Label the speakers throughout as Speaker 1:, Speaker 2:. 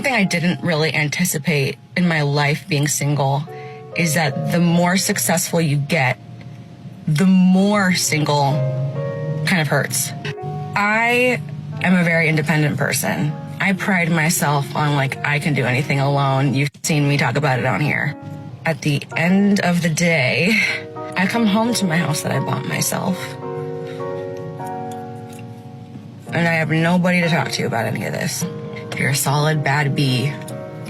Speaker 1: One thing I didn't really anticipate in my life being single is that the more successful you get, the more single kind of hurts. I am a very independent person. I pride myself on, like, I can do anything alone. You've seen me talk about it on here. At the end of the day, I come home to my house that I bought myself. And I have nobody to talk to about any of this. You're a solid bad B.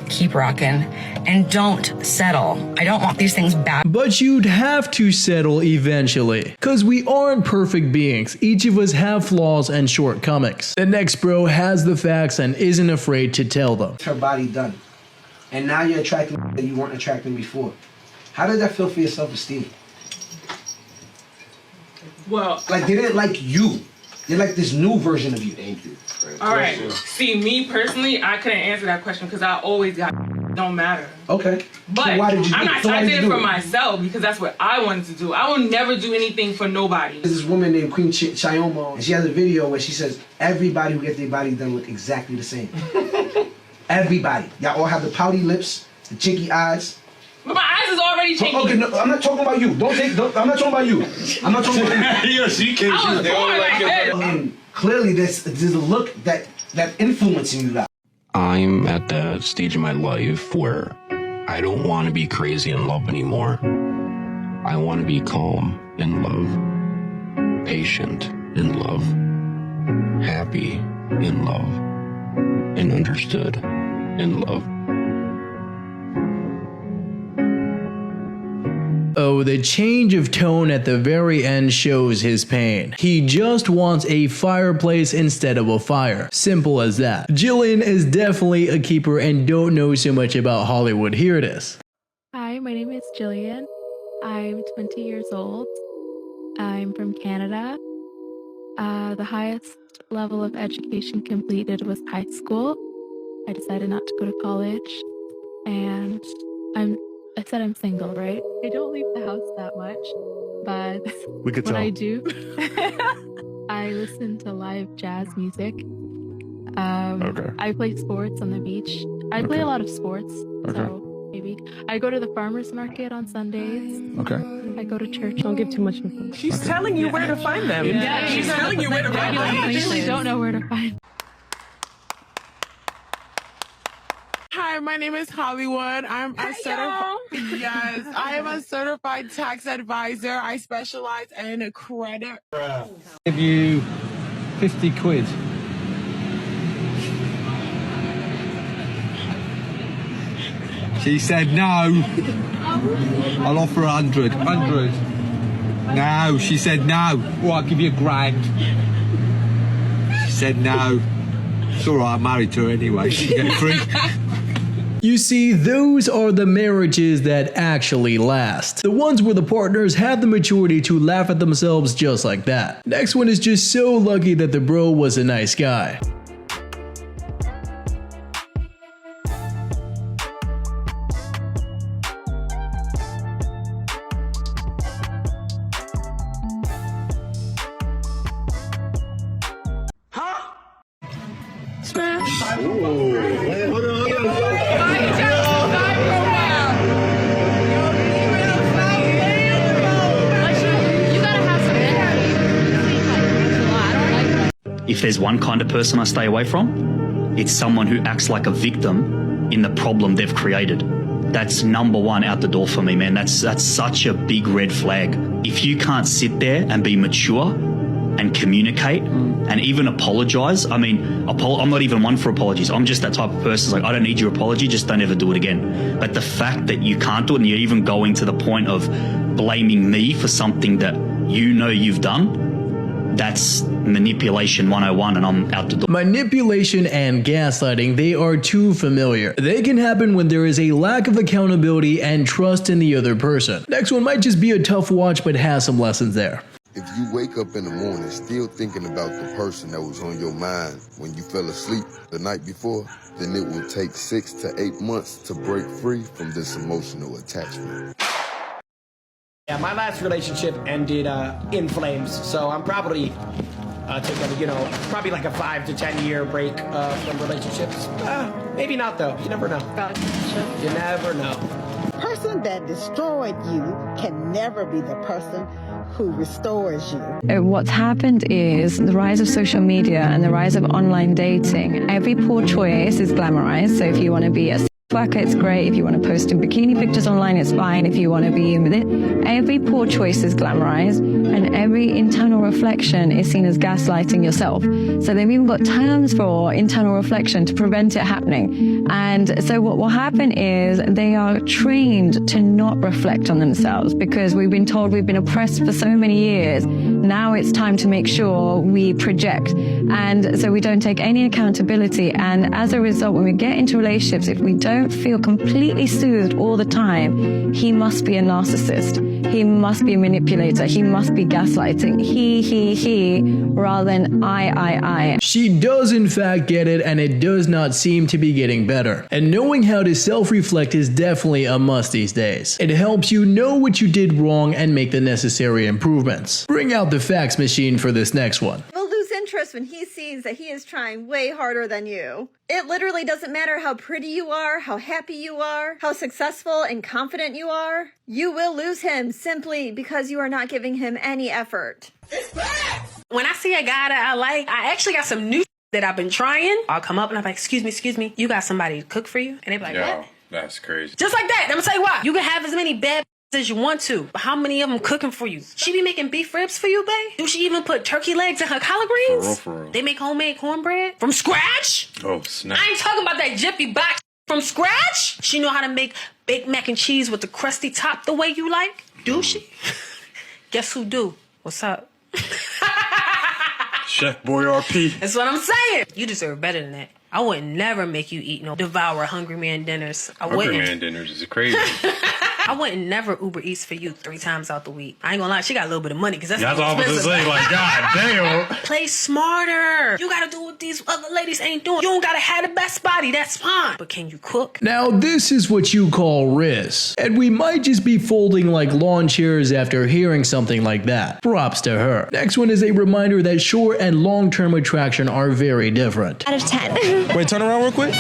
Speaker 1: Keep rocking. And don't settle. I don't want these things back.
Speaker 2: But you'd have to settle eventually. Cause we aren't perfect beings. Each of us have flaws and shortcomings. The next bro has the facts and isn't afraid to tell them.
Speaker 3: Her body done. And now you're attracting that you weren't attracting before. How did that feel for your self-esteem?
Speaker 4: Well,
Speaker 3: like they didn't like you. They're like this new version of you.
Speaker 4: Thank you. All right. See, me personally, I couldn't answer that question because I always got don't matter.
Speaker 3: Okay.
Speaker 4: But
Speaker 3: so why did you
Speaker 4: I did it for myself because that's what I wanted to do. I will never do anything for nobody.
Speaker 3: There's this woman named Queen Chioma, and she has a video where she says everybody who gets their body done look exactly the same. Everybody. Y'all all have the pouty lips, the chinky eyes.
Speaker 4: But my eyes is already chinky.
Speaker 3: Okay, no, I'm not talking about you. I'm not talking about you. I'm not talking about you.
Speaker 4: She can't. I was born like that.
Speaker 3: And clearly there's a look that influencing you guys.
Speaker 5: I'm at the stage in my life where I don't want to be crazy in love anymore. I want to be calm in love, patient in love, happy in love, and understood in love.
Speaker 2: Oh, the change of tone at the very end shows his pain. He just wants a fireplace instead of a fire. Simple as that. Jillian is definitely a keeper and don't know so much about Hollywood. Here it is.
Speaker 6: Hi, my name is Jillian. I'm 20 years old. I'm from Canada. The highest level of education completed was high school. I decided not to go to college. And I said I'm single, right? I don't leave the house that much, but when I do, I listen to live jazz music. I play sports on the beach. I play a lot of sports, so maybe. I go to the farmer's market on Sundays. I go to church. Don't give too much info.
Speaker 4: She's telling you where to find them.
Speaker 6: Yeah,
Speaker 4: she's telling you where to find them.
Speaker 6: I really don't know where to find them.
Speaker 7: Hi, my name is Hollywood. I'm a I am a certified tax advisor. I specialize in credit.
Speaker 8: Give you 50 quid. She said no. I'll offer 100. 100. No, she said no. Well, I'll give you £1,000. She said no. It's all right, I'm married to her anyway. She get free.
Speaker 2: You see, those are the marriages that actually last. The ones where the partners have the maturity to laugh at themselves just like that. Next one is just so lucky that the bro was a nice guy.
Speaker 9: If there's one kind of person I stay away from, it's someone who acts like a victim in the problem they've created. That's number one out the door for me, man. That's such a big red flag. If you can't sit there and be mature and communicate and even apologize, I mean, I'm not even one for apologies. I'm just that type of person. It's like, I don't need your apology, just don't ever do it again. But the fact that you can't do it and you're even going to the point of blaming me for something that you know you've done, that's manipulation 101 and I'm out the door.
Speaker 2: Manipulation and gaslighting, they are too familiar. They can happen when there is a lack of accountability and trust in the other person. Next one might just be a tough watch but has some lessons there.
Speaker 10: If you wake up in the morning still thinking about the person that was on your mind when you fell asleep the night before, then it will take 6 to 8 months to break free from this emotional attachment.
Speaker 11: Yeah, my last relationship ended in flames, so I'm probably taking, probably like a 5 to 10 year break from relationships. Maybe not, though. You never know. You never know.
Speaker 12: The person that destroyed you can never be the person who restores you.
Speaker 13: What's happened is the rise of social media and the rise of online dating. Every poor choice is glamorized. So if you want to be a worker, it's great. If you want to post in bikini pictures online, it's fine. If you want to be in with it, every poor choice is glamorized, and every internal reflection is seen as gaslighting yourself. So they've even got terms for internal reflection to prevent it happening. And so what will happen is they are trained to not reflect on themselves because we've been told we've been oppressed for so many years. Now it's time to make sure we project. And so we don't take any accountability. And as a result, when we get into relationships, if we don't feel completely soothed all the time, he must be a narcissist. He must be a manipulator. He must be gaslighting. He, rather than I.
Speaker 2: She does in fact get it, and it does not seem to be getting better. And knowing how to self-reflect is definitely a must these days. It helps you know what you did wrong and make the necessary improvements. Bring out the fax machine for this next one.
Speaker 14: Will lose interest when he sees that he is trying way harder than you. It literally doesn't matter how pretty you are, how happy you are, how successful and confident you are. You will lose him simply because you are not giving him any effort.
Speaker 15: When I see a guy that I like, I actually got some new that I've been trying. I'll come up and I'm like, excuse me, you got somebody to cook for you? And they be like, what?
Speaker 16: That's crazy.
Speaker 15: Just like that. I'm gonna tell you what, you can have as many bad as you want to, but how many of them cooking for you? She be making beef ribs for you, babe? Do she even put turkey legs in her collard greens?
Speaker 16: For real.
Speaker 15: They make homemade cornbread from scratch?
Speaker 16: Oh, snap.
Speaker 15: I ain't talking about that Jiffy box from scratch. She know how to make baked mac and cheese with the crusty top the way you like? Do she? Guess who do? What's up?
Speaker 16: Chef Boy RP.
Speaker 15: That's what I'm saying. You deserve better than that. I would never make you eat no devour hungry man dinners.
Speaker 16: Hungry man dinners is crazy.
Speaker 15: I wouldn't never Uber Eats for you 3 times out the week. I ain't gonna lie, she got a little bit of money because that's
Speaker 16: all I was gonna say. Like, god damn.
Speaker 15: Play smarter. You gotta do what these other ladies ain't doing. You don't gotta have the best body. That's fine. But can you cook?
Speaker 2: Now this is what you call risk, and we might just be folding like lawn chairs after hearing something like that. Props to her. Next one is a reminder that short and long-term attraction are very different.
Speaker 17: Out of 10.
Speaker 18: Wait, turn around real quick.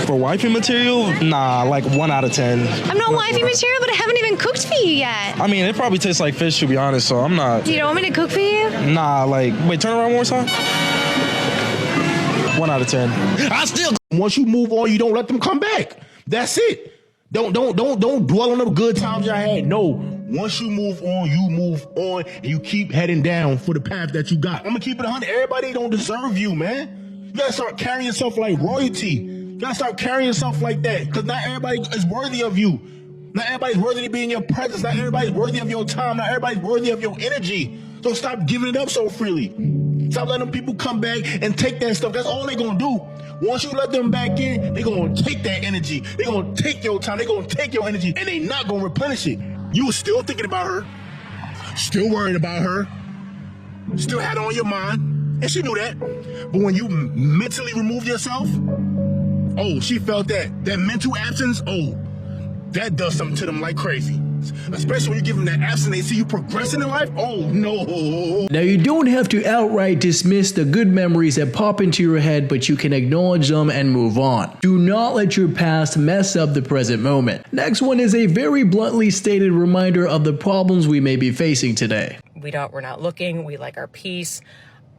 Speaker 18: For wifey material, nah, like 1 out of 10.
Speaker 17: I'm not wifey material, but I haven't even cooked for you yet.
Speaker 18: I mean, it probably tastes like fish, to be honest, so I'm not.
Speaker 17: You don't want me to cook for you?
Speaker 18: Nah, like, wait, turn around one more time. 1 out of 10.
Speaker 19: I still. Once you move on, you don't let them come back. That's it. Don't dwell on the good times y'all had. No. Once you move on, and you keep heading down for the path that you got. I'm gonna keep it 100. Everybody don't deserve you, man. You gotta start carrying yourself like royalty. You gotta start carrying yourself like that, because not everybody is worthy of you. Not everybody's worthy to be in your presence. Not everybody's worthy of your time. Not everybody's worthy of your energy. So stop giving it up so freely. Stop letting people come back and take that stuff. That's all they're gonna do. Once you let them back in, they're gonna take that energy. They're gonna take your time. They're gonna take your energy, and they're not gonna replenish it. You were still thinking about her, still worried about her, still had it on your mind, and she knew that. But when you mentally removed yourself, oh, she felt that mental absence. Oh, that does something to them like crazy. Especially when you give them that absence, they see you progressing in life. Oh no.
Speaker 2: Now you don't have to outright dismiss the good memories that pop into your head, but you can acknowledge them and move on. Do not let your past mess up the present moment. Next one is a very bluntly stated reminder of the problems we may be facing today.
Speaker 20: We're not looking, we like our peace.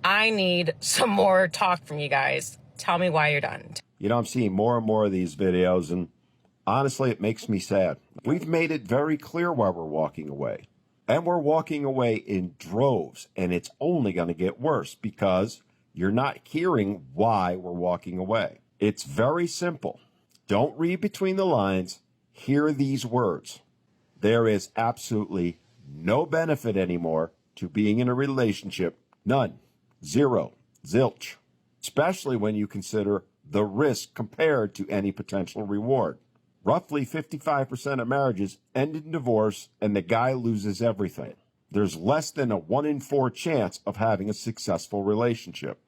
Speaker 20: I need some more talk from you guys. Tell me why you're done.
Speaker 21: You know, I'm seeing more and more of these videos, and honestly, it makes me sad. We've made it very clear why we're walking away. And we're walking away in droves, and it's only going to get worse because you're not hearing why we're walking away. It's very simple. Don't read between the lines. Hear these words. There is absolutely no benefit anymore to being in a relationship. None. Zero. Zilch. Especially when you consider the risk compared to any potential reward. Roughly 55% of marriages end in divorce, and the guy loses everything. There's less than a 1 in 4 chance of having a successful relationship.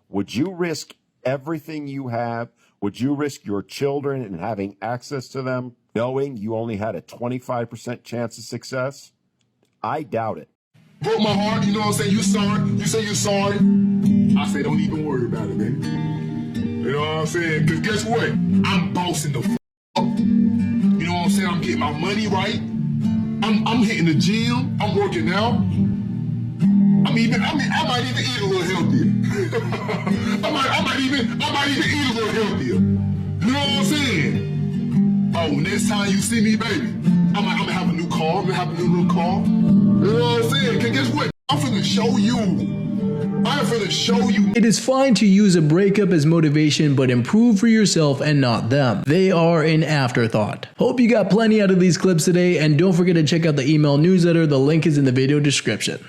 Speaker 21: Would you risk everything you have? Would you risk your children and having access to them, knowing you only had a 25% chance of success? I doubt it.
Speaker 19: Broke my heart, you know what I'm saying? You sorry. You say you're sorry. I say don't even worry about it, man. You know what I'm saying? Cause guess what? I'm bossing the up. You know what I'm saying? I'm getting my money right. I'm hitting the gym. I'm working out. I might even eat a little healthier. I might even eat a little healthier. You know what I'm saying? Oh, next time you see me, baby, I'm gonna have a new car. I'm gonna have a new little car. You know what I'm saying? Cause guess what? I'm finna show you.
Speaker 2: It is fine to use a breakup as motivation, but improve for yourself and not them. They are an afterthought. Hope you got plenty out of these clips today, and don't forget to check out the email newsletter. The link is in the video description.